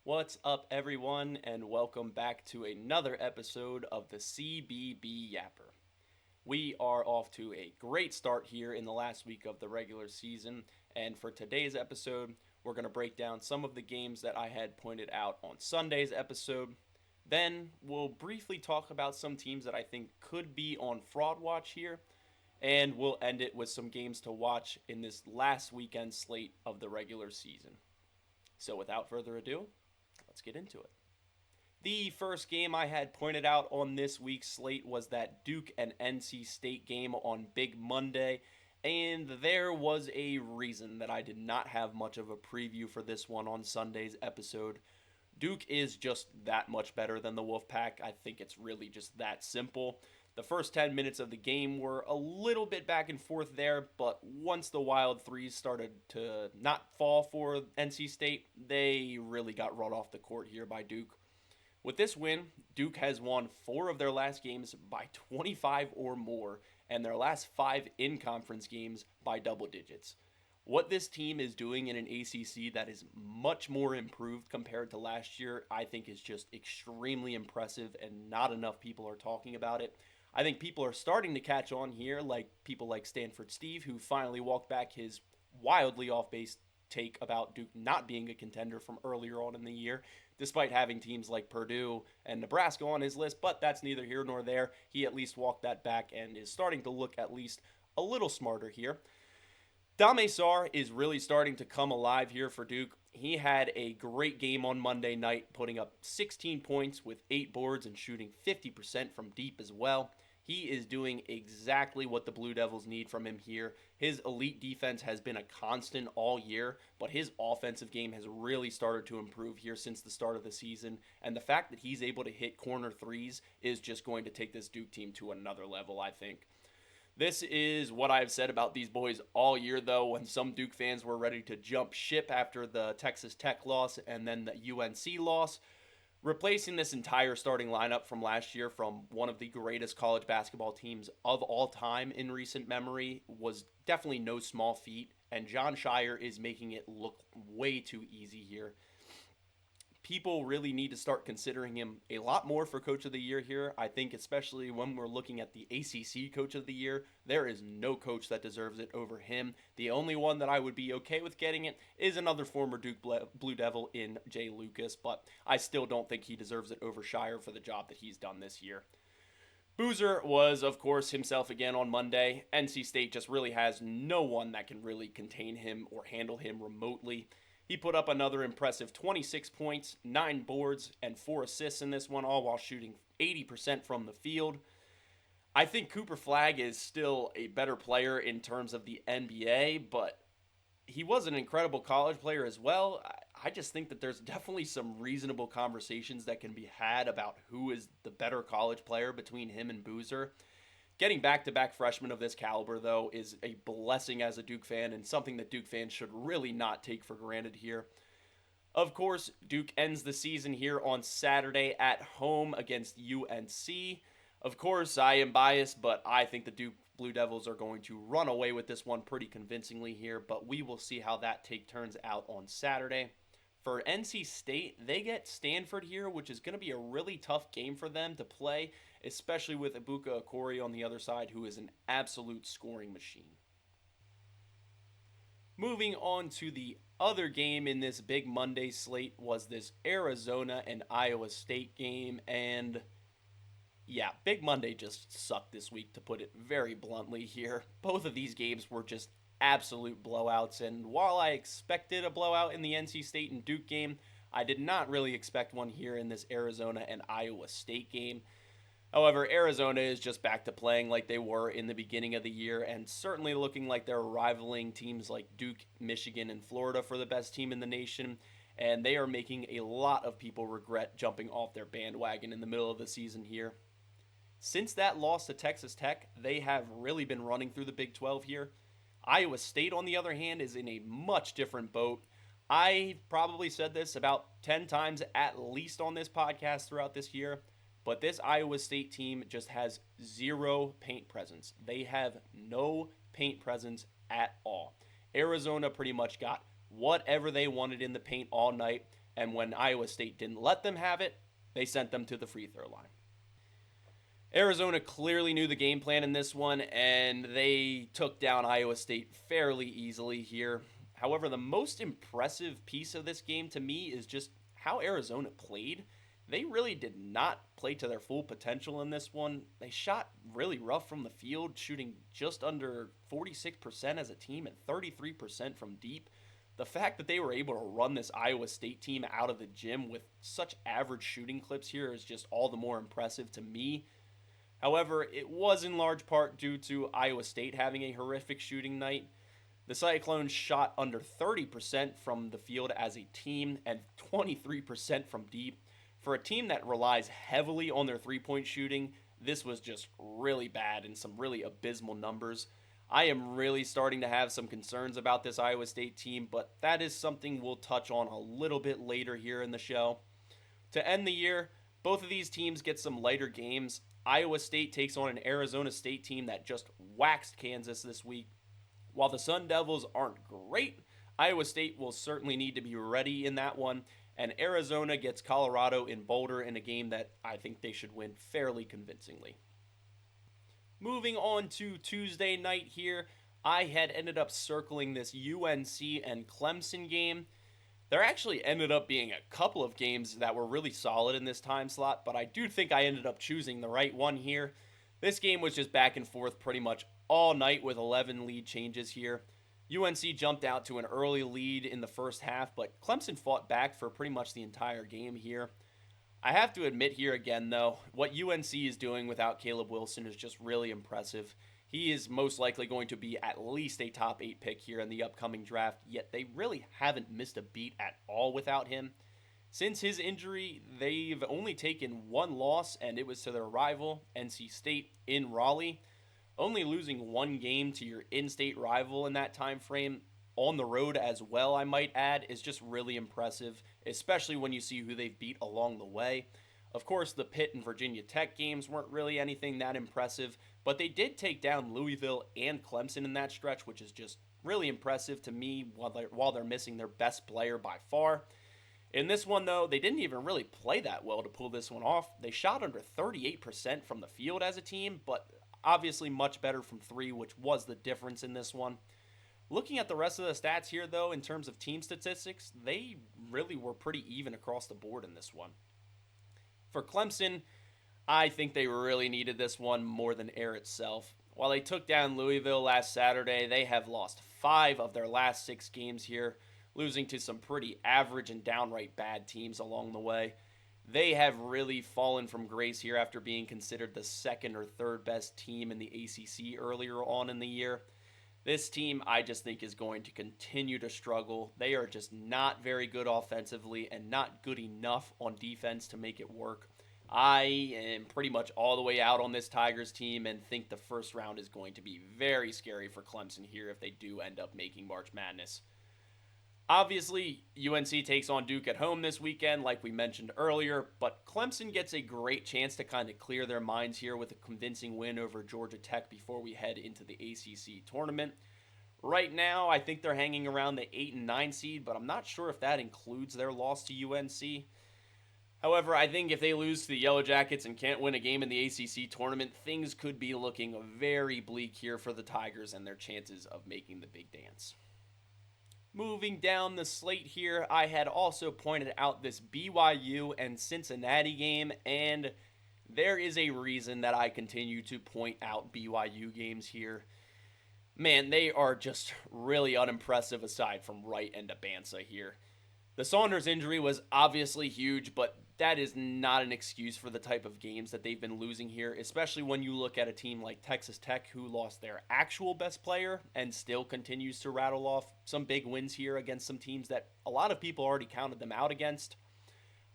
What's up, everyone, and welcome back to another episode of the CBB Yapper. We are off to a great start here in the last week of the regular season, and for today's episode, we're going to break down some of the games that I had pointed out on Sunday's episode. Then we'll briefly talk about some teams that I think could be on fraud watch here, and we'll end it with some games to watch in this last weekend slate of the regular season. So, without further ado, let's get into it. The first game I had pointed out on this week's slate was that Duke and NC State game on Big Monday, and there was a reason that I did not have much of a preview for this one on Sunday's episode. Duke is just that much better than the Wolfpack. I think it's really just that simple. The first 10 minutes of the game were a little bit back and forth there, but once the Wild Threes started to not fall for NC State, they really got run off the court here by Duke. With this win, Duke has won 4 of their last games by 25 or more, and their last 5 in-conference games by double digits. What this team is doing in an ACC that is much more improved compared to last year, I think is just extremely impressive, and not enough people are talking about it. I think people are starting to catch on here, like people like Stanford Steve, who finally walked back his wildly off base take about Duke not being a contender from earlier on in the year, despite having teams like Purdue and Nebraska on his list. But that's neither here nor there. He at least walked that back and is starting to look at least a little smarter here. Dame Sarr is really starting to come alive here for Duke. He had a great game on Monday night, putting up 16 points with 8 boards and shooting 50% from deep as well. He is doing exactly what the Blue Devils need from him here. His elite defense has been a constant all year, but his offensive game has really started to improve here since the start of the season. And the fact that he's able to hit corner threes is just going to take this Duke team to another level, I think. This is what I've said about these boys all year, though, when some Duke fans were ready to jump ship after the Texas Tech loss and then the UNC loss. Replacing this entire starting lineup from last year from one of the greatest college basketball teams of all time in recent memory was definitely no small feat, and John Shire is making it look way too easy here. People really need to start considering him a lot more for Coach of the Year here. I think, especially when we're looking at the ACC Coach of the Year, there is no coach that deserves it over him. The only one that I would be okay with getting it is another former Duke Blue Devil in Jay Lucas, but I still don't think he deserves it over Shire for the job that he's done this year. Boozer was, of course, himself again on Monday. NC State just really has no one that can really contain him or handle him remotely. He put up another impressive 26 points, 9 boards, and 4 assists in this one, all while shooting 80% from the field. I think Cooper Flagg is still a better player in terms of the NBA, but he was an incredible college player as well. I just think that there's definitely some reasonable conversations that can be had about who is the better college player between him and Boozer. Getting back-to-back freshmen of this caliber, though, is a blessing as a Duke fan and something that Duke fans should really not take for granted here. Of course, Duke ends the season here on Saturday at home against UNC. Of course, I am biased, but I think the Duke Blue Devils are going to run away with this one pretty convincingly here, but we will see how that take turns out on Saturday. For NC State, they get Stanford here, which is going to be a really tough game for them to play, especially with Ibuka Okori on the other side, who is an absolute scoring machine. Moving on to the other game in this big Monday slate was this Arizona and Iowa State game, and yeah, Big Monday just sucked this week, to put it very bluntly here. Both of these games were just absolute blowouts, and while I expected a blowout in the NC State and Duke game, I did not really expect one here in this Arizona and Iowa State game. However, Arizona is just back to playing like they were in the beginning of the year, and certainly looking like they're rivaling teams like Duke, Michigan, and Florida for the best team in the nation, and they are making a lot of people regret jumping off their bandwagon in the middle of the season here. Since that loss to Texas Tech, they have really been running through the Big 12 here. Iowa State, on the other hand, is in a much different boat. I probably said this about 10 times at least on this podcast throughout this year, but this Iowa State team just has zero paint presence. They have no paint presence at all. Arizona pretty much got whatever they wanted in the paint all night. and when Iowa State didn't let them have it, they sent them to the free throw line. Arizona clearly knew the game plan in this one, and they took down Iowa State fairly easily here. However, the most impressive piece of this game to me is just how Arizona played. They really did not play to their full potential in this one. They shot really rough from the field, shooting just under 46% as a team and 33% from deep. The fact that they were able to run this Iowa State team out of the gym with such average shooting clips here is just all the more impressive to me. However, it was in large part due to Iowa State having a horrific shooting night. The Cyclones shot under 30% from the field as a team and 23% from deep. For a team that relies heavily on their three-point shooting, this was just really bad and some really abysmal numbers. I am really starting to have some concerns about this Iowa State team, but that is something we'll touch on a little bit later here in the show. To end the year, both of these teams get some lighter games. Iowa State takes on an Arizona State team that just waxed Kansas this week. While the Sun Devils aren't great, Iowa State will certainly need to be ready in that one, and Arizona gets Colorado in Boulder in a game that I think they should win fairly convincingly. Moving on to Tuesday night here, I had ended up circling this UNC and Clemson game. There actually ended up being a couple of games that were really solid in this time slot, but I do think I ended up choosing the right one here. This game was just back and forth pretty much all night with 11 lead changes here. UNC jumped out to an early lead in the first half, but Clemson fought back for pretty much the entire game here. I have to admit here again, though, what UNC is doing without Caleb Wilson is just really impressive. He is most likely going to be at least a top 8 pick here in the upcoming draft, yet they really haven't missed a beat at all without him. Since his injury, they've only taken one loss, and it was to their rival, NC State, in Raleigh. Only losing one game to your in-state rival in that time frame, on the road as well, I might add, is just really impressive, especially when you see who they've beat along the way. Of course, the Pitt and Virginia Tech games weren't really anything that impressive, but they did take down Louisville and Clemson in that stretch, which is just really impressive to me while they're missing their best player by far. In this one, though, they didn't even really play that well to pull this one off. They shot under 38% from the field as a team, but obviously much better from three, which was the difference in this one. Looking at the rest of the stats here, though, in terms of team statistics, they really were pretty even across the board in this one. For Clemson, I think they really needed this one more than air itself. While they took down Louisville last Saturday, they have lost 5 of their last 6 games here, losing to some pretty average and downright bad teams along the way. They have really fallen from grace here after being considered the second or third best team in the ACC earlier on in the year. This team, I just think, is going to continue to struggle. They are just not very good offensively and not good enough on defense to make it work. I am pretty much all the way out on this Tigers team and think the first round is going to be very scary for Clemson here if they do end up making March Madness. Obviously, UNC takes on Duke at home this weekend, like we mentioned earlier, but Clemson gets a great chance to kind of clear their minds here with a convincing win over Georgia Tech before we head into the ACC tournament. Right now, I think they're hanging around the 8 and 9 seed, but I'm not sure if that includes their loss to UNC. However, I think if they lose to the Yellow Jackets and can't win a game in the ACC tournament, things could be looking very bleak here for the Tigers and their chances of making the big dance. Moving down the slate here, I had also pointed out this BYU and Cincinnati game, and there is a reason that I continue to point out BYU games here. Man, they are just really unimpressive aside from Wright and Abanza here. The Saunders injury was obviously huge, but that is not an excuse for the type of games that they've been losing here, especially when you look at a team like Texas Tech, who lost their actual best player and still continues to rattle off some big wins here against some teams that a lot of people already counted them out against.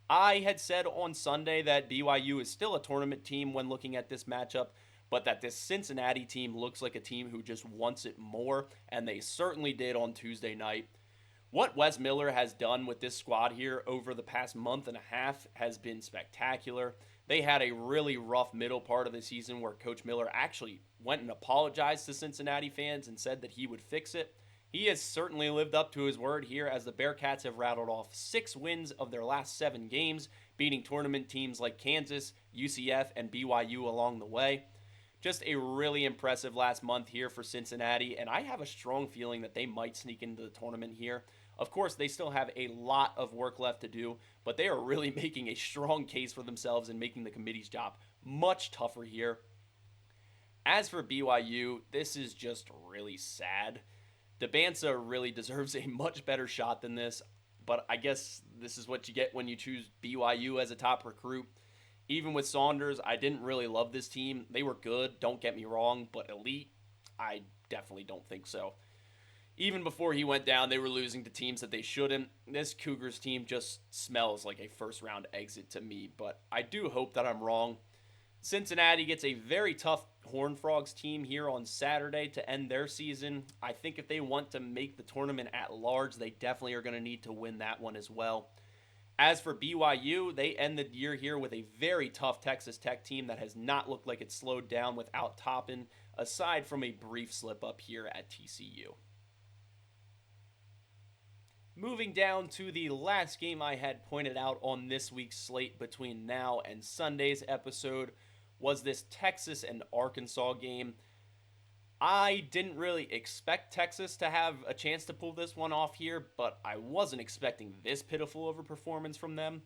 I had said on Sunday that BYU is still a tournament team when looking at this matchup, but that this Cincinnati team looks like a team who just wants it more, and they certainly did on Tuesday night. What Wes Miller has done with this squad here over the past month and a half has been spectacular. They had a really rough middle part of the season where Coach Miller actually went and apologized to Cincinnati fans and said that he would fix it. He has certainly lived up to his word here as the Bearcats have rattled off 6 wins of their last 7 games, beating tournament teams like Kansas, UCF, and BYU along the way. Just a really impressive last month here for Cincinnati, and I have a strong feeling that they might sneak into the tournament here. Of course, they still have a lot of work left to do, but they are really making a strong case for themselves and making the committee's job much tougher here. As for BYU, this is just really sad. Debanza really deserves a much better shot than this, but I guess this is what you get when you choose BYU as a top recruit. Even with Saunders, I didn't really love this team. They were good, don't get me wrong, but elite, I definitely don't think so. Even before he went down, they were losing to teams that they shouldn't. This Cougars team just smells like a first round exit to me, but I do hope that I'm wrong. Cincinnati gets a very tough Horned Frogs team here on Saturday to end their season. I think if they want to make the tournament at large, they definitely are going to need to win that one as well. As for BYU, they end the year here with a very tough Texas Tech team that has not looked like it slowed down without Toppin, aside from a brief slip up here at TCU. Moving down to the last game I had pointed out on this week's slate between now and Sunday's episode was this Texas and Arkansas game. I didn't really expect Texas to have a chance to pull this one off here, but I wasn't expecting this pitiful of a performance from them.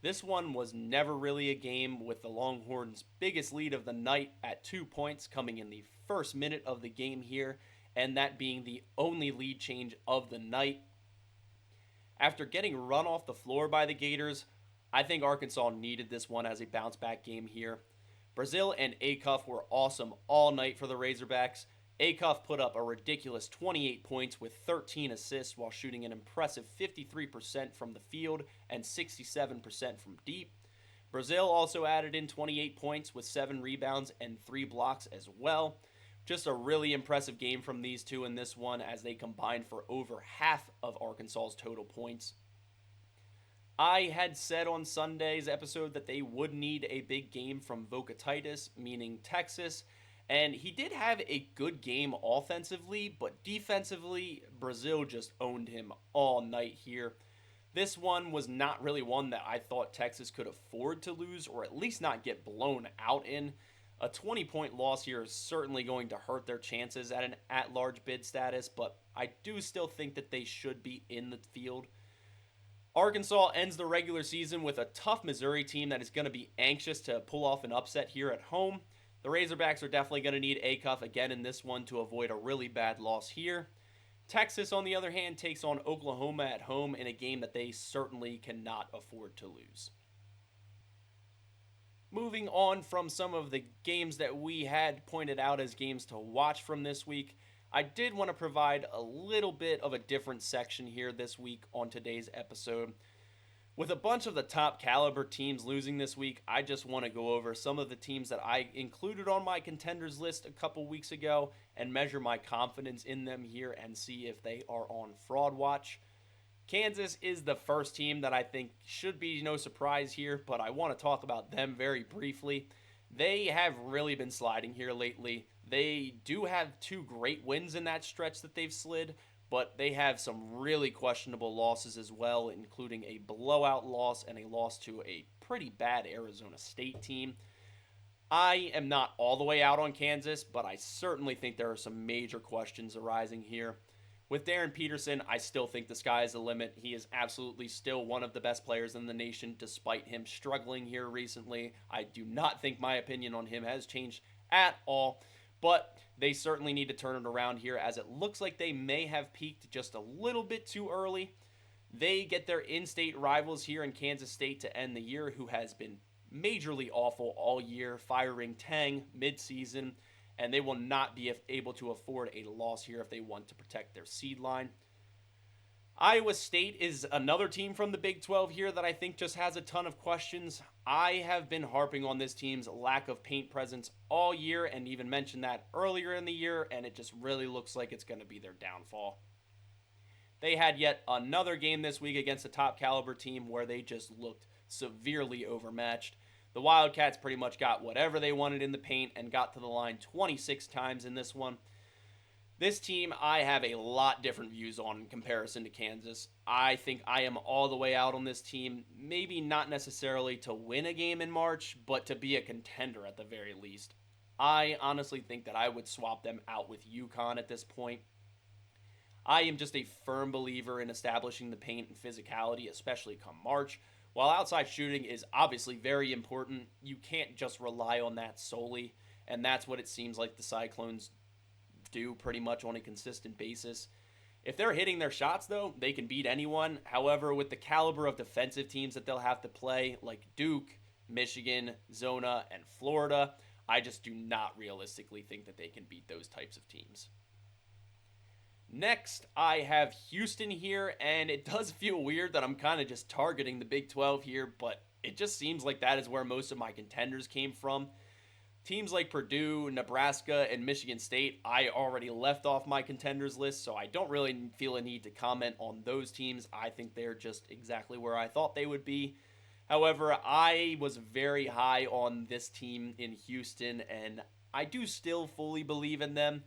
This one was never really a game, with the Longhorns' biggest lead of the night at 2 points coming in the first minute of the game here, and that being the only lead change of the night. After getting run off the floor by the Gators, I think Arkansas needed this one as a bounce back game here. Brazil and Acuff were awesome all night for the Razorbacks. Acuff put up a ridiculous 28 points with 13 assists while shooting an impressive 53% from the field and 67% from deep. Brazil also added in 28 points with 7 rebounds and 3 blocks as well. Just a really impressive game from these two in this one as they combined for over half of Arkansas's total points. I had said on Sunday's episode that they would need a big game from Vocatitis, meaning Texas, and he did have a good game offensively, but defensively, Brazil just owned him all night here. This one was not really one that I thought Texas could afford to lose, or at least not get blown out in. A 20-point loss here is certainly going to hurt their chances at an at-large bid status, but I do still think that they should be in the field. Arkansas ends the regular season with a tough Missouri team that is going to be anxious to pull off an upset here at home. The Razorbacks are definitely going to need Acuff again in this one to avoid a really bad loss here. Texas, on the other hand, takes on Oklahoma at home in a game that they certainly cannot afford to lose. Moving on from some of the games that we had pointed out as games to watch from this week, I did want to provide a little bit of a different section here this week on today's episode. With a bunch of the top caliber teams losing this week, I just want to go over some of the teams that I included on my contenders list a couple weeks ago and measure my confidence in them here and see if they are on fraud watch. Kansas is the first team that I think should be no surprise here, but I want to talk about them very briefly. They have really been sliding here lately. They do have 2 great wins in that stretch that they've slid, but they have some really questionable losses as well, including a blowout loss and a loss to a pretty bad Arizona State team. I am not all the way out on Kansas, but I certainly think there are some major questions arising here. With Darren Peterson, I still think the sky is the limit. He is absolutely still one of the best players in the nation, despite him struggling here recently. I do not think my opinion on him has changed at all, but they certainly need to turn it around here, as it looks like they may have peaked just a little bit too early. They get their in-state rivals here in Kansas State to end the year, who has been majorly awful all year, firing Tang mid-season, and they will not be able to afford a loss here if they want to protect their seed line. Iowa State is another team from the Big 12 here that I think just has a ton of questions. I have been harping on this team's lack of paint presence all year and even mentioned that earlier in the year, and it just really looks like it's going to be their downfall. They had yet another game this week against a top caliber team where they just looked severely overmatched. The Wildcats pretty much got whatever they wanted in the paint and got to the line 26 times in this one. This team, I have a lot different views on in comparison to Kansas. I think I am all the way out on this team. Maybe not necessarily to win a game in March, but to be a contender at the very least. I honestly think that I would swap them out with UConn at this point. I am just a firm believer in establishing the paint and physicality, especially come March. While outside shooting is obviously very important, you can't just rely on that solely, and that's what it seems like the Cyclones do pretty much on a consistent basis. If they're hitting their shots, though, they can beat anyone. However, with the caliber of defensive teams that they'll have to play, like Duke, Michigan, Zona, and Florida, I just do not realistically think that they can beat those types of teams. Next, I have Houston here, and it does feel weird that I'm kind of just targeting the Big 12 here, but it just seems like that is where most of my contenders came from. Teams like Purdue, Nebraska, and Michigan State, I already left off my contenders list, so I don't really feel a need to comment on those teams. I think they're just exactly where I thought they would be. However, I was very high on this team in Houston, and I do still fully believe in them.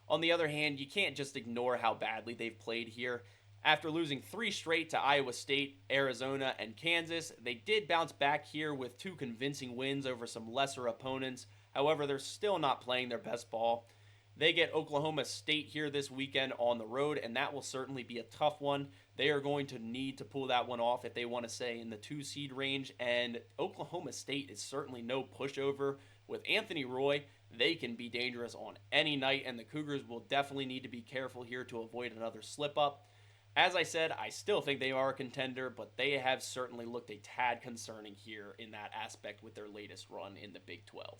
On the other hand, you can't just ignore how badly they've played here. After losing three straight to Iowa State, Arizona, and Kansas, they did bounce back here with two convincing wins over some lesser opponents. However, they're still not playing their best ball. They get Oklahoma State here this weekend on the road, and that will certainly be a tough one. They are going to need to pull that one off if they want to stay in the 2 seed range, and Oklahoma State is certainly no pushover. With Anthony Roy, they can be dangerous on any night, and the Cougars will definitely need to be careful here to avoid another slip up. As I said, I still think they are a contender, but they have certainly looked a tad concerning here in that aspect with their latest run in the Big 12.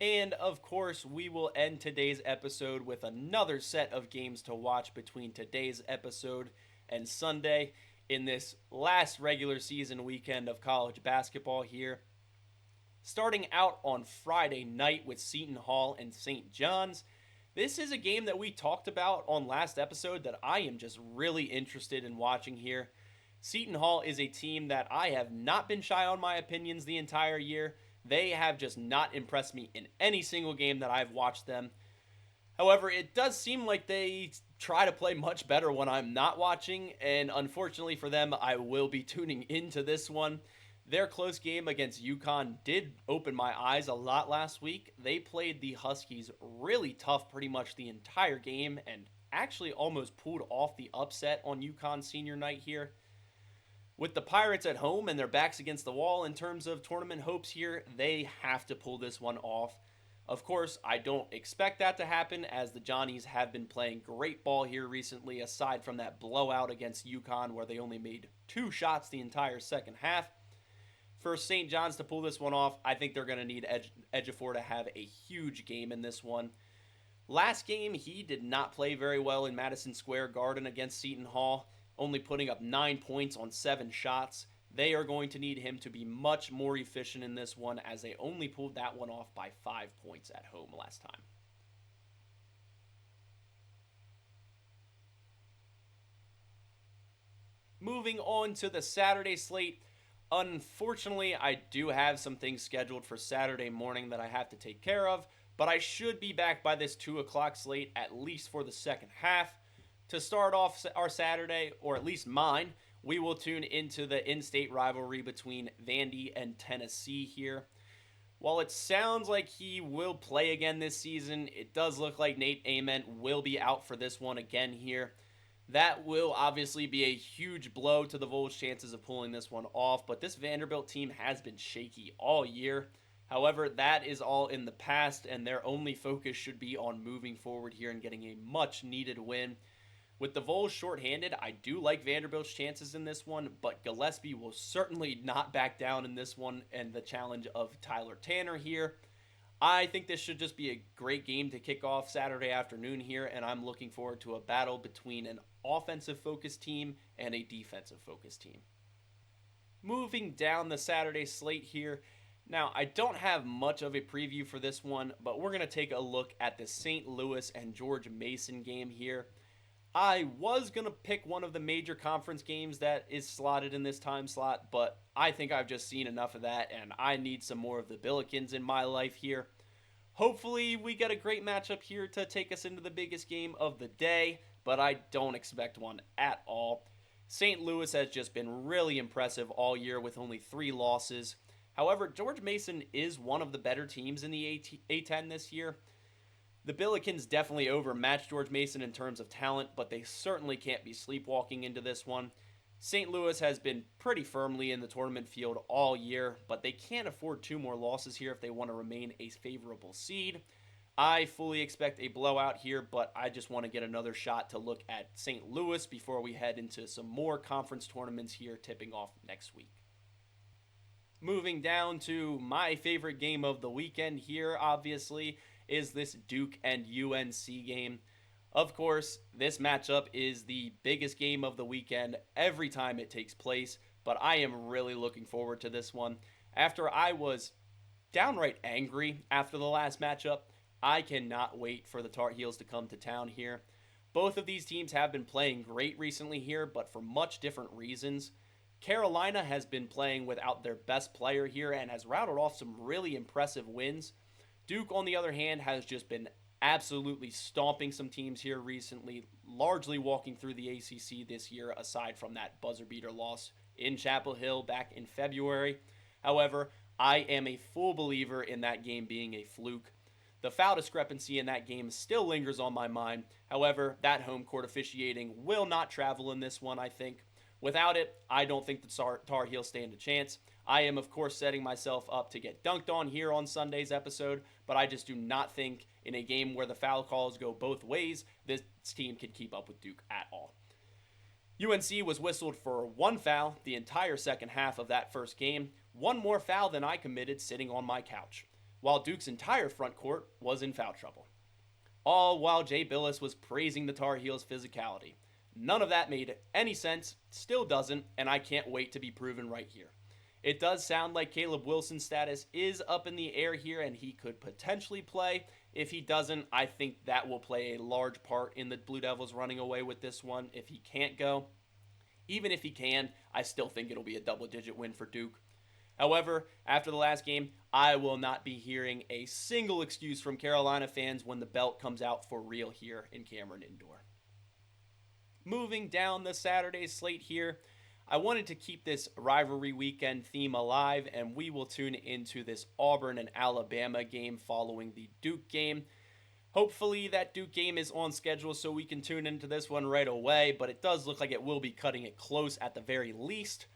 And of course, we will end today's episode with another set of games to watch between today's episode and Sunday in this last regular season weekend of college basketball here. Starting out on Friday night with Seton Hall and St. John's. This is a game that we talked about on last episode that I am just really interested in watching here. Seton Hall is a team that I have not been shy on my opinions the entire year. They have just not impressed me in any single game that I've watched them. However, it does seem like they try to play much better when I'm not watching, and unfortunately for them, I will be tuning into this one. Their close game against UConn did open my eyes a lot last week. They played the Huskies really tough pretty much the entire game and actually almost pulled off the upset on UConn senior night here. With the Pirates at home and their backs against the wall in terms of tournament hopes here, they have to pull this one off. Of course, I don't expect that to happen as the Johnnies have been playing great ball here recently aside from that blowout against UConn where they only made 2 shots the entire second half. For St. John's to pull this one off, I think they're going to need Ejiofor to have a huge game in this one. Last game, he did not play very well in Madison Square Garden against Seton Hall, only putting up 9 points on 7 shots. They are going to need him to be much more efficient in this one as they only pulled that one off by 5 points at home last time. Moving on to the Saturday slate. Unfortunately, I do have some things scheduled for Saturday morning that I have to take care of, but I should be back by this 2 o'clock slate at least for the second half. To start off our Saturday, or at least mine, we will tune into the in-state rivalry between Vandy and Tennessee here. While it sounds like he will play again this season, it does look like Nate Ament will be out for this one again here. That will obviously be a huge blow to the Vols' chances of pulling this one off, but this Vanderbilt team has been shaky all year. However, that is all in the past, and their only focus should be on moving forward here and getting a much-needed win. With the Vols shorthanded, I do like Vanderbilt's chances in this one, but Gillespie will certainly not back down in this one and the challenge of Tyler Tanner here. I think this should just be a great game to kick off Saturday afternoon here, and I'm looking forward to a battle between an offensive-focused team and a defensive-focused team. Moving down the Saturday slate here. Now, I don't have much of a preview for this one, but we're going to take a look at the St. Louis and George Mason game here. I was going to pick one of the major conference games that is slotted in this time slot, but I think I've just seen enough of that, and I need some more of the Billikens in my life here. Hopefully, we get a great matchup here to take us into the biggest game of the day, but I don't expect one at all. St. Louis has just been really impressive all year with only 3 losses. However, George Mason is one of the better teams in the A10 this year. The Billikens definitely overmatched George Mason in terms of talent, but they certainly can't be sleepwalking into this one. St. Louis has been pretty firmly in the tournament field all year, but they can't afford 2 more losses here if they want to remain a favorable seed. I fully expect a blowout here, but I just want to get another shot to look at St. Louis before we head into some more conference tournaments here tipping off next week. Moving down to my favorite game of the weekend here, obviously, is this Duke and UNC game. Of course, this matchup is the biggest game of the weekend every time it takes place, but I am really looking forward to this one. After I was downright angry after the last matchup, I cannot wait for the Tar Heels to come to town here. Both of these teams have been playing great recently here, but for much different reasons. Carolina has been playing without their best player here and has rattled off some really impressive wins. Duke, on the other hand, has just been absolutely stomping some teams here recently, largely walking through the ACC this year, aside from that buzzer beater loss in Chapel Hill back in February. However, I am a full believer in that game being a fluke. The foul discrepancy in that game still lingers on my mind. However, that home court officiating will not travel in this one, I think. Without it, I don't think the Tar Heels stand a chance. I am, of course, setting myself up to get dunked on here on Sunday's episode, but I just do not think in a game where the foul calls go both ways, this team can keep up with Duke at all. UNC was whistled for 1 foul the entire second half of that first game, 1 more foul than I committed sitting on my couch, while Duke's entire front court was in foul trouble. All while Jay Billis was praising the Tar Heels' physicality. None of that made any sense, still doesn't, and I can't wait to be proven right here. It does sound like Caleb Wilson's status is up in the air here and he could potentially play. If he doesn't, I think that will play a large part in the Blue Devils running away with this one if he can't go. Even if he can, I still think it'll be a double-digit win for Duke. However, after the last game, I will not be hearing a single excuse from Carolina fans when the belt comes out for real here in Cameron Indoor. Moving down the Saturday slate here, I wanted to keep this rivalry weekend theme alive, and we will tune into this Auburn and Alabama game following the Duke game. Hopefully that Duke game is on schedule so we can tune into this one right away, but it does look like it will be cutting it close at the very least.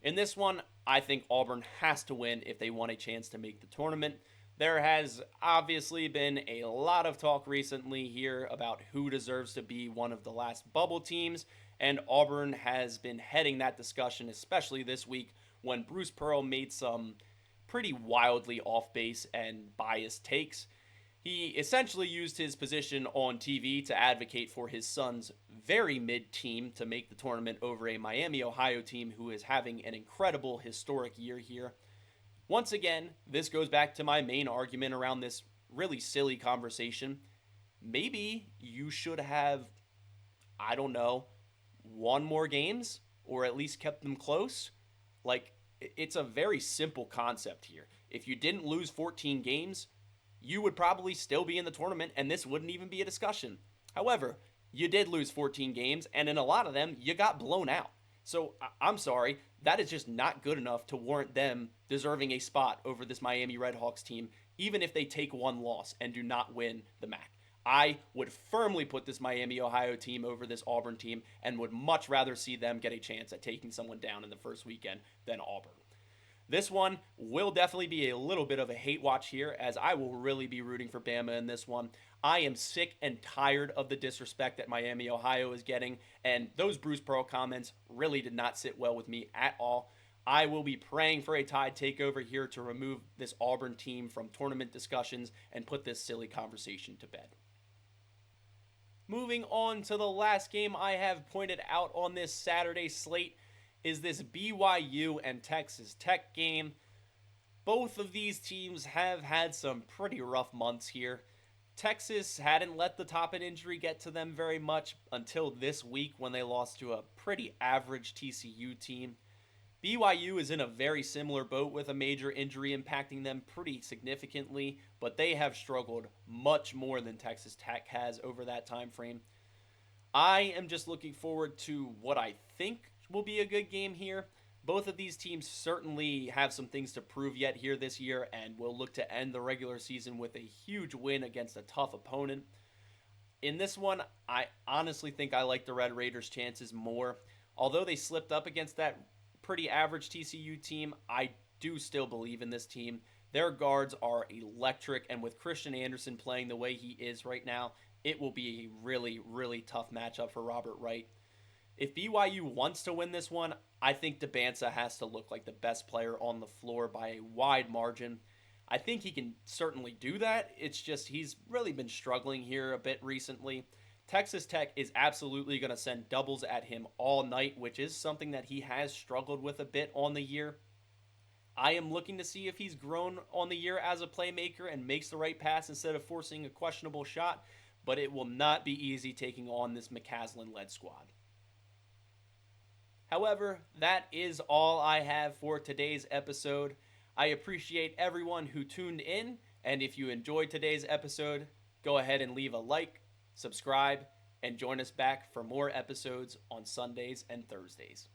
In this one, I think Auburn has to win if they want a chance to make the tournament. There has obviously been a lot of talk recently here about who deserves to be one of the last bubble teams, and Auburn has been heading that discussion, especially this week when Bruce Pearl made some pretty wildly off-base and biased takes. He essentially used his position on TV to advocate for his son's very mid team to make the tournament over a Miami, Ohio team who is having an incredible historic year here. Once again, this goes back to my main argument around this really silly conversation. Maybe you should have, I don't know, won more games or at least kept them close. Like, it's a very simple concept here. If you didn't lose 14 games, you would probably still be in the tournament and this wouldn't even be a discussion. However, you did lose 14 games and in a lot of them, you got blown out. So I'm sorry, that is just not good enough to warrant them deserving a spot over this Miami Redhawks team, even if they take 1 loss and do not win the MAC. I would firmly put this Miami, Ohio team over this Auburn team and would much rather see them get a chance at taking someone down in the first weekend than Auburn. This one will definitely be a little bit of a hate watch here, as I will really be rooting for Bama in this one. I am sick and tired of the disrespect that Miami, Ohio is getting, and those Bruce Pearl comments really did not sit well with me at all. I will be praying for a Tide takeover here to remove this Auburn team from tournament discussions and put this silly conversation to bed. Moving on to the last game I have pointed out on this Saturday slate is this BYU and Texas Tech game. Both of these teams have had some pretty rough months here. Texas hadn't let the Toppin injury get to them very much until this week when they lost to a pretty average TCU team. BYU is in a very similar boat with a major injury impacting them pretty significantly, but they have struggled much more than Texas Tech has over that time frame. I am just looking forward to what I think will be a good game here. Both of these teams certainly have some things to prove yet here this year and will look to end the regular season with a huge win against a tough opponent. In this one, I honestly think I like the Red Raiders' chances more. Although they slipped up against that pretty average TCU team, I do still believe in this team. Their guards are electric, and with Christian Anderson playing the way he is right now, it will be a really, really tough matchup for Robert Wright. If BYU wants to win this one, I think Debanza has to look like the best player on the floor by a wide margin. I think he can certainly do that. It's just he's really been struggling here a bit recently. Texas Tech is absolutely going to send doubles at him all night, which is something that he has struggled with a bit on the year. I am looking to see if he's grown on the year as a playmaker and makes the right pass instead of forcing a questionable shot, but it will not be easy taking on this McCaslin led squad. However, that is all I have for today's episode. I appreciate everyone who tuned in, and if you enjoyed today's episode, go ahead and leave a like, subscribe, and join us back for more episodes on Sundays and Thursdays.